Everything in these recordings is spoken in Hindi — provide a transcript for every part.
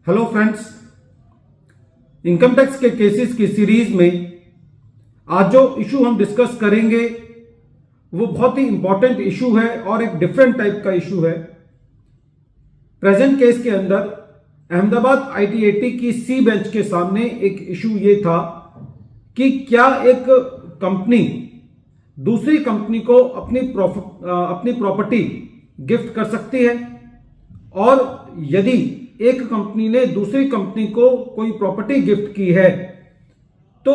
हेलो फ्रेंड्स, इनकम टैक्स के केसेस की सीरीज में आज जो इशू हम डिस्कस करेंगे वो बहुत ही इंपॉर्टेंट इशू है और एक डिफरेंट टाइप का इशू है। प्रेजेंट केस के अंदर अहमदाबाद ITAT की सी बेंच के सामने एक इशू ये था कि क्या एक कंपनी दूसरी कंपनी को अपनी प्रॉपर्टी गिफ्ट कर सकती है, और यदि एक कंपनी ने दूसरी कंपनी को कोई प्रॉपर्टी गिफ्ट की है तो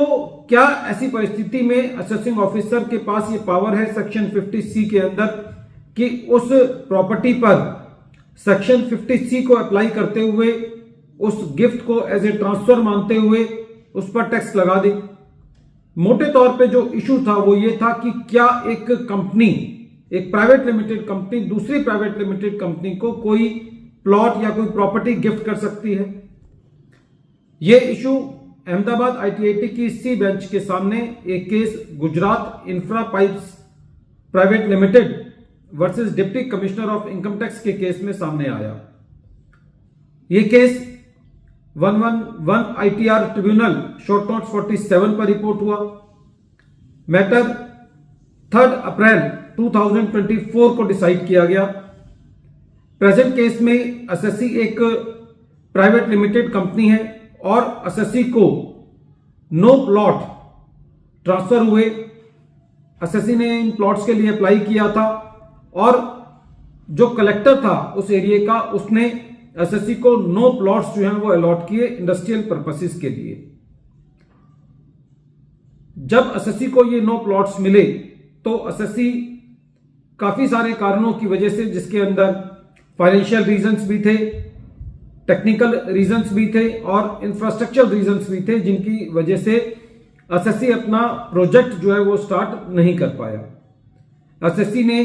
क्या ऐसी परिस्थिति में असेसिंग ऑफिसर के पास ये पावर है सेक्शन 50C के अंदर कि उस प्रॉपर्टी पर सेक्शन 50C को अप्लाई करते हुए उस गिफ्ट को एज ए ट्रांसफर मानते हुए उस पर टैक्स लगा दे। मोटे तौर पे जो इशू था वो ये था कि क्या एक कंपनी, एक प्राइवेट लिमिटेड कंपनी दूसरी प्राइवेट लिमिटेड कंपनी को कोई प्लॉट या कोई प्रॉपर्टी गिफ्ट कर सकती है। यह इशू अहमदाबाद ITAT की सी बेंच के सामने एक case Gujarat infra pipes private limited versus deputy commissioner of income tax के केस में सामने आया। यह case 111 ITR tribunal short note 47 पर रिपोर्ट हुआ। मैटर 3 अप्रैल 2024 को डिसाइड किया गया। प्रेजेंट केस में असेसी एक प्राइवेट लिमिटेड कंपनी है और असेसी को नो प्लॉट ट्रांसफर हुए। असेसी ने इन प्लॉट्स के लिए अप्लाई किया था और जो कलेक्टर था उस एरिया का, उसने असेसी को नो प्लॉट्स जो हैं वो अलॉट किए इंडस्ट्रियल पर्पसेस के लिए। जब असेसी को ये नो प्लॉट्स मिले तो असेसी काफी सारे कारणों की वजह से, जिसके अंदर फाइनेंशियल रीजंस भी थे, टेक्निकल रीजंस भी थे और इंफ्रास्ट्रक्चर रीजंस भी थे, जिनकी वजह से असेसी अपना प्रोजेक्ट जो है वो स्टार्ट नहीं कर पाया। असेसी ने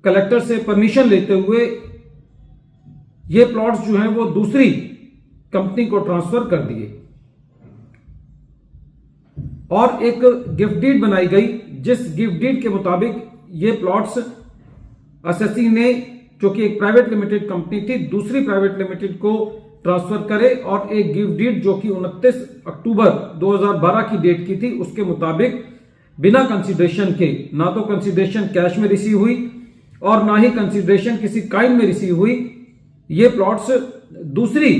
कलेक्टर से परमिशन लेते हुए ये प्लॉट्स जो हैं वो दूसरी कंपनी को ट्रांसफर कर दिए और एक गिफ्ट डीड बनाई गई, जिस गिफ्ट डीड के मुताबिक ये प्लॉट्स असेसी ने, जो कि एक प्राइवेट लिमिटेड कंपनी थी, दूसरी प्राइवेट लिमिटेड को ट्रांसफर करे और एक गिफ्ट डीड जो कि 29 अक्टूबर 2012 की डेट की थी, उसके मुताबिक बिना कंसीडरेशन के, ना तो कंसीडरेशन कैश में रिसीव हुई और ना ही कंसीडरेशन किसी काइंड में रिसीव हुई, ये प्लॉट्स दूसरी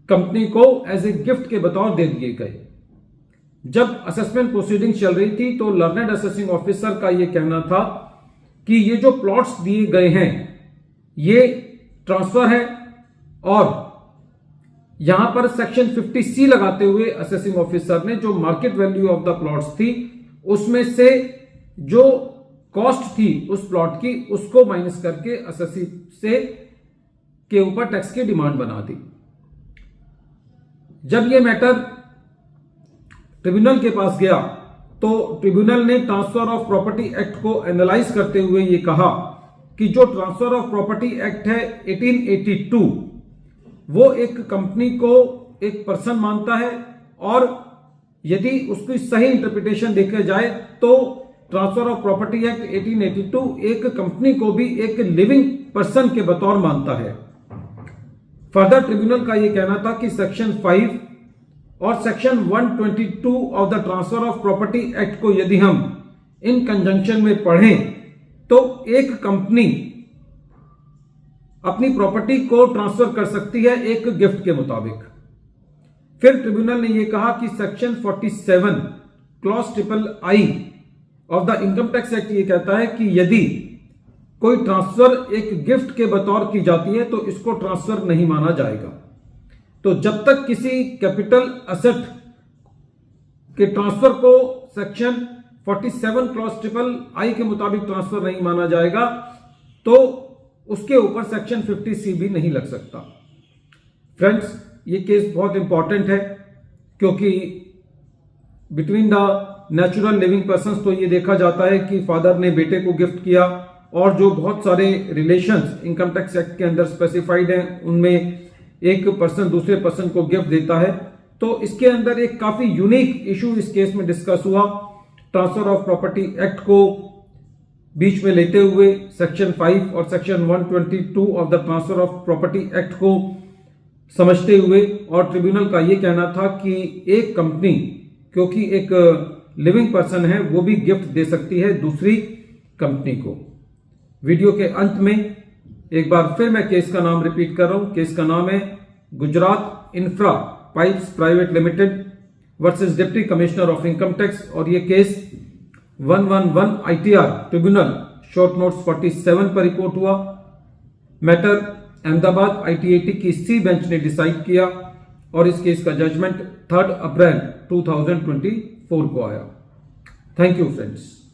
कंपनी को एज ए गिफ्ट के बतौर दे दिए गए। जब असेसमेंट प्रोसीडिंग चल रही थी तो लर्नेड असेसिंग ऑफिसर का यह कहना था कि ये जो प्लॉट्स दिए गए हैं ये ट्रांसफर है, और यहां पर सेक्शन 50C लगाते हुए असेसिंग ऑफिसर ने जो market value of the plots थी उसमें से जो कॉस्ट थी उस प्लॉट की, उसको माइनस करके असेसी से के ऊपर टैक्स की डिमांड बना दी। जब यह मैटर ट्रिब्यूनल के पास गया तो ट्रिब्यूनल ने ट्रांसफर ऑफ प्रॉपर्टी एक्ट को एनालाइज करते हुए यह कहा कि जो ट्रांसफर ऑफ प्रॉपर्टी एक्ट है 1882, वो एक कंपनी को एक पर्सन मानता है, और यदि उसकी सही इंटरप्रिटेशन देखा जाए तो ट्रांसफर ऑफ प्रॉपर्टी एक्ट 1882 एक कंपनी को भी एक लिविंग पर्सन के बतौर मानता है। फर्दर ट्रिब्यूनल का यह कहना था कि सेक्शन 5 और section 122 of the transfer of property act को यदि हम इन कंजंक्शन में पढ़ें तो एक कंपनी अपनी प्रॉपर्टी को ट्रांसफर कर सकती है एक गिफ्ट के मुताबिक। फिर ट्रिब्यूनल ने यह कहा कि section 47 clause III of the income tax act ये कहता है कि यदि कोई ट्रांसफर एक गिफ्ट के बतौर की जाती है तो इसको ट्रांसफर नहीं माना जाएगा। तो जब तक किसी कैपिटल असेट के ट्रांसफर को सेक्शन 47 क्लॉज III के मुताबिक ट्रांसफर नहीं माना जाएगा तो उसके ऊपर सेक्शन 50C भी नहीं लग सकता। फ्रेंड्स, ये केस बहुत इंपॉर्टेंट है क्योंकि between the natural living persons तो ये देखा जाता है कि फादर ने बेटे को गिफ्ट किया, और जो बहुत सारे रिलेशंस इनकम टैक्स एक्ट के अंदर स्पेसिफाइड हैं उनमें एक पर्सन दूसरे पर्सन को गिफ्ट देता है। तो इसके अंदर एक काफी यूनिक इशू इस केस में डिस्कस हुआ। ट्रांसफर ऑफ प्रॉपर्टी एक्ट को बीच में लेते हुए सेक्शन 5 और section 122 of the transfer of property act को समझते हुए, और ट्रिब्यूनल का ये कहना था कि एक कंपनी, क्योंकि एक लिविंग पर्सन है, वो भी गिफ्ट दे सकती है दूसरी कंपनी को। वीडियो के अंत में एक बार फिर मैं केस का नाम रिपीट कर रहा हूं। केस का नाम है Gujarat infra pipes private limited versus deputy commissioner of income tax, और ये case 111 ITR tribunal short notes 47 पर रिपोर्ट हुआ। मैटर अहमदाबाद ITAT की C बेंच ने डिसाइड किया और इस केस का जजमेंट 3 अप्रैल 2024 को आया। Thank you friends.